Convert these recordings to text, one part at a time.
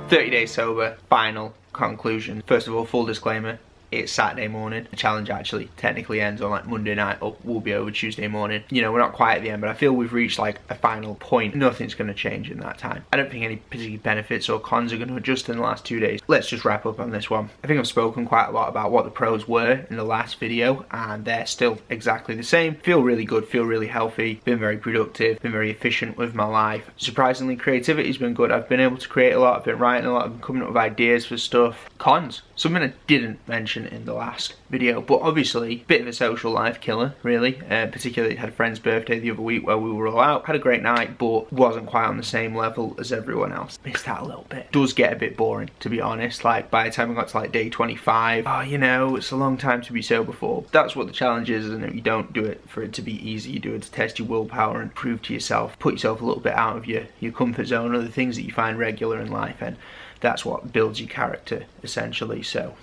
30 days sober, final conclusion. First of all, full disclaimer, it's Saturday morning. The challenge actually technically ends on like Monday night, or will be over Tuesday morning. You know, we're not quite at the end, but I feel we've reached like a final point. Nothing's going to change in that time. I don't think any particular benefits or cons are going to adjust in the last 2 days. Let's just wrap up on this one. I think I've spoken quite a lot about what the pros were in the last video, and they're still exactly the same. Feel really good, feel really healthy, been very productive, been very efficient with my life. Surprisingly, creativity's been good. I've been able to create a lot, I've been writing a lot, I've been coming up with ideas for stuff. Cons, something I didn't mention in the last video, but obviously bit of a social life killer, really. Particularly had a friend's birthday the other week where we were all out, had a great night, but wasn't quite on the same level as everyone else. Missed out a little bit. Does get a bit boring, to be honest. Like by the time I got to like day 25, oh, you know, it's a long time to be sober for. That's what the challenge is, isn't it? You don't do it for it to be easy, you do it to test your willpower and prove to yourself, put yourself a little bit out of your comfort zone, or the things that you find regular in life, and that's what builds your character essentially. So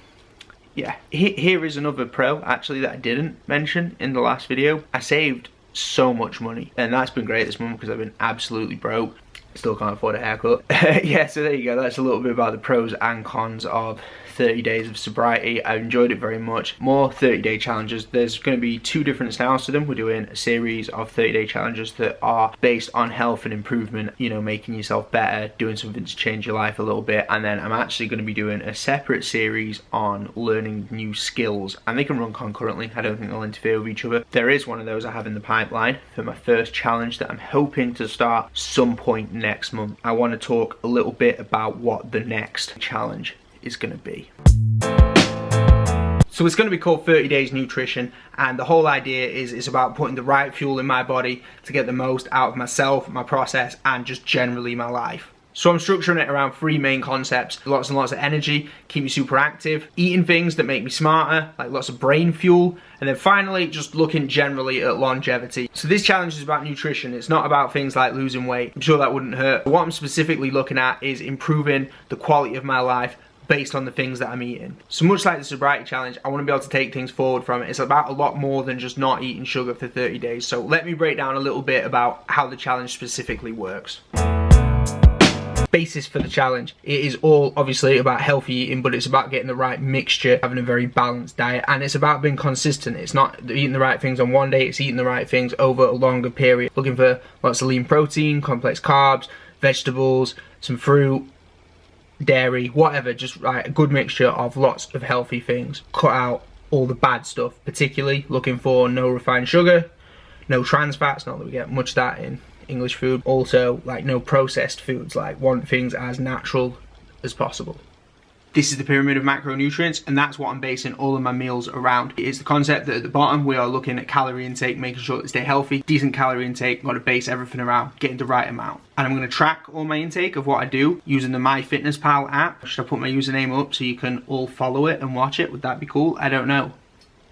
yeah, here is another pro actually that I didn't mention in the last video. I saved so much money, and that's been great this month because I've been absolutely broke. Still can't afford a haircut. Yeah, so there you go. That's a little bit about the pros and cons of 30 days of sobriety. I enjoyed it very much. More 30-day challenges. There's going to be 2 different styles to them. We're doing a series of 30-day challenges that are based on health and improvement, you know, making yourself better, doing something to change your life a little bit. And then I'm actually going to be doing a separate series on learning new skills, and they can run concurrently. I don't think they'll interfere with each other. There is one of those I have in the pipeline for my first challenge that I'm hoping to start some point next month. I want to talk a little bit about what the next challenge is going to be. So it's going to be called 30 Days Nutrition, and the whole idea is it's about putting the right fuel in my body to get the most out of myself, my process, and just generally my life. So I'm structuring it around 3 main concepts: lots and lots of energy, keep me super active, eating things that make me smarter, like lots of brain fuel, and then finally just looking generally at longevity. So this challenge is about nutrition. It's not about things like losing weight. I'm sure that wouldn't hurt. What I'm specifically looking at is improving the quality of my life based on the things that I'm eating. So much like the sobriety challenge, I want to be able to take things forward from it. It's about a lot more than just not eating sugar for 30 days. So let me break down a little bit about how the challenge specifically works. Basis for the challenge, it is all obviously about healthy eating, but it's about getting the right mixture, having a very balanced diet, and it's about being consistent. It's not eating the right things on one day, it's eating the right things over a longer period. Looking for lots of lean protein, complex carbs, vegetables, some fruit, dairy, whatever, just right, a good mixture of lots of healthy things. Cut out all the bad stuff, particularly looking for no refined sugar, no trans fats, not that we get much of that in English food. Also, like, no processed foods, like want things as natural as possible. This is the pyramid of macronutrients, and that's what I'm basing all of my meals around. It is the concept that at the bottom we are looking at calorie intake, making sure that they stay healthy, decent calorie intake, got to base everything around getting the right amount. And I'm going to track all my intake of what I do using the MyFitnessPal app. Should I put my username up so you can all follow it and watch it? Would that be cool? I don't know.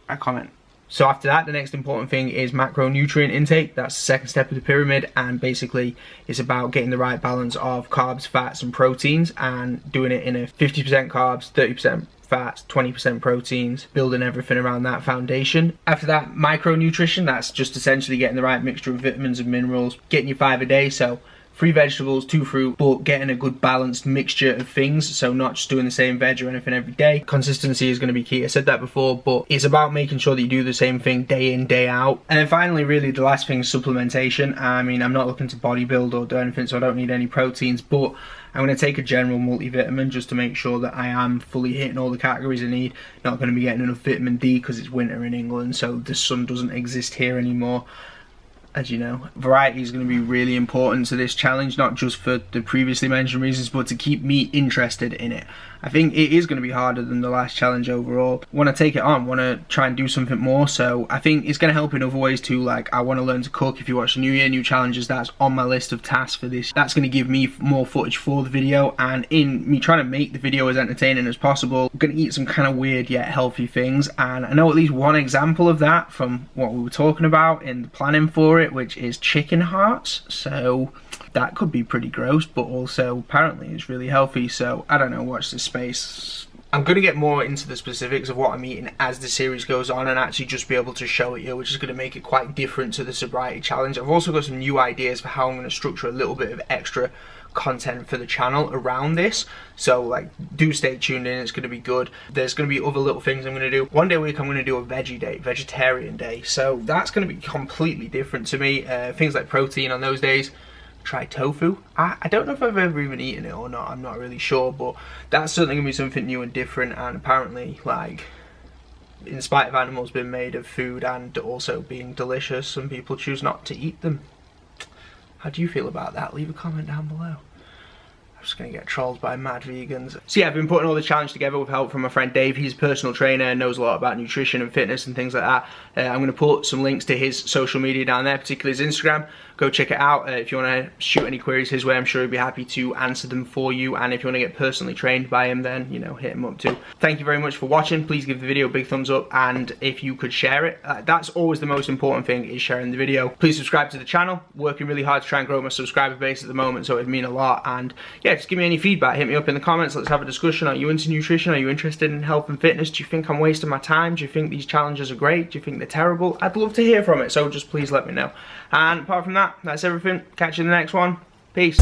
I comment. So after that, the next important thing is macronutrient intake. That's the second step of the pyramid, and basically it's about getting the right balance of carbs, fats and proteins, and doing it in a 50% carbs, 30% fats, 20% proteins, building everything around that foundation. After that, micronutrition, that's just essentially getting the right mixture of vitamins and minerals, getting you 5 a day, so 3 vegetables, 2 fruit, but getting a good balanced mixture of things, so not just doing the same veg or anything every day. Consistency is going to be key. I said that before, but it's about making sure that you do the same thing day in, day out. And then finally, really the last thing is supplementation. I mean, I'm not looking to bodybuild or do anything, so I don't need any proteins, but I'm going to take a general multivitamin just to make sure that I am fully hitting all the categories I need. Not going to be getting enough vitamin D because it's winter in England, so the sun doesn't exist here anymore. As you know, variety is going to be really important to this challenge, not just for the previously mentioned reasons, but to keep me interested in it. I think it is going to be harder than the last challenge overall. When I take it on, I want to try and do something more, so I think it's going to help in other ways too. Like, I want to learn to cook. If you watch the New Year, new challenges, that's on my list of tasks for this. That's going to give me more footage for the video, and in me trying to make the video as entertaining as possible, I'm going to eat some kind of weird yet healthy things, and I know at least one example of that from what we were talking about in the planning for it, which is chicken hearts. So that could be pretty gross, but also apparently it's really healthy. So I don't know, watch this space. I'm going to get more into the specifics of what I'm eating as the series goes on and actually just be able to show it you, which is going to make it quite different to the sobriety challenge. I've also got some new ideas for how I'm going to structure a little bit of extra content for the channel around this, so like do stay tuned in, it's going to be good. There's going to be other little things I'm going to do. One day a week I'm going to do a veggie day, vegetarian day, so that's going to be completely different to me. Things like protein on those days. Try tofu. I don't know if I've ever even eaten it or not, I'm not really sure, but that's certainly going to be something new and different. And apparently, like, in spite of animals being made of food and also being delicious, some people choose not to eat them. How do you feel about that? Leave a comment down below. I'm just going to get trolled by mad vegans. So yeah, I've been putting all the challenge together with help from my friend Dave. He's a personal trainer and knows a lot about nutrition and fitness and things like that. I'm going to put some links to his social media down there, particularly his Instagram. Go check it out. If you want to shoot any queries his way, I'm sure he'd be happy to answer them for you. And if you want to get personally trained by him, then, you know, hit him up too. Thank you very much for watching. Please give the video a big thumbs up, and if you could share it, that's always the most important thing, is sharing the video. Please subscribe to the channel. Working really hard to try and grow my subscriber base at the moment, so it'd mean a lot. And yeah, just give me any feedback. Hit me up in the comments. Let's have a discussion. Are you into nutrition? Are you interested in health and fitness? Do you think I'm wasting my time? Do you think these challenges are great? Do you think they're terrible? I'd love to hear from it, so just please let me know. And apart from that, that's everything. Catch you in the next one. Peace.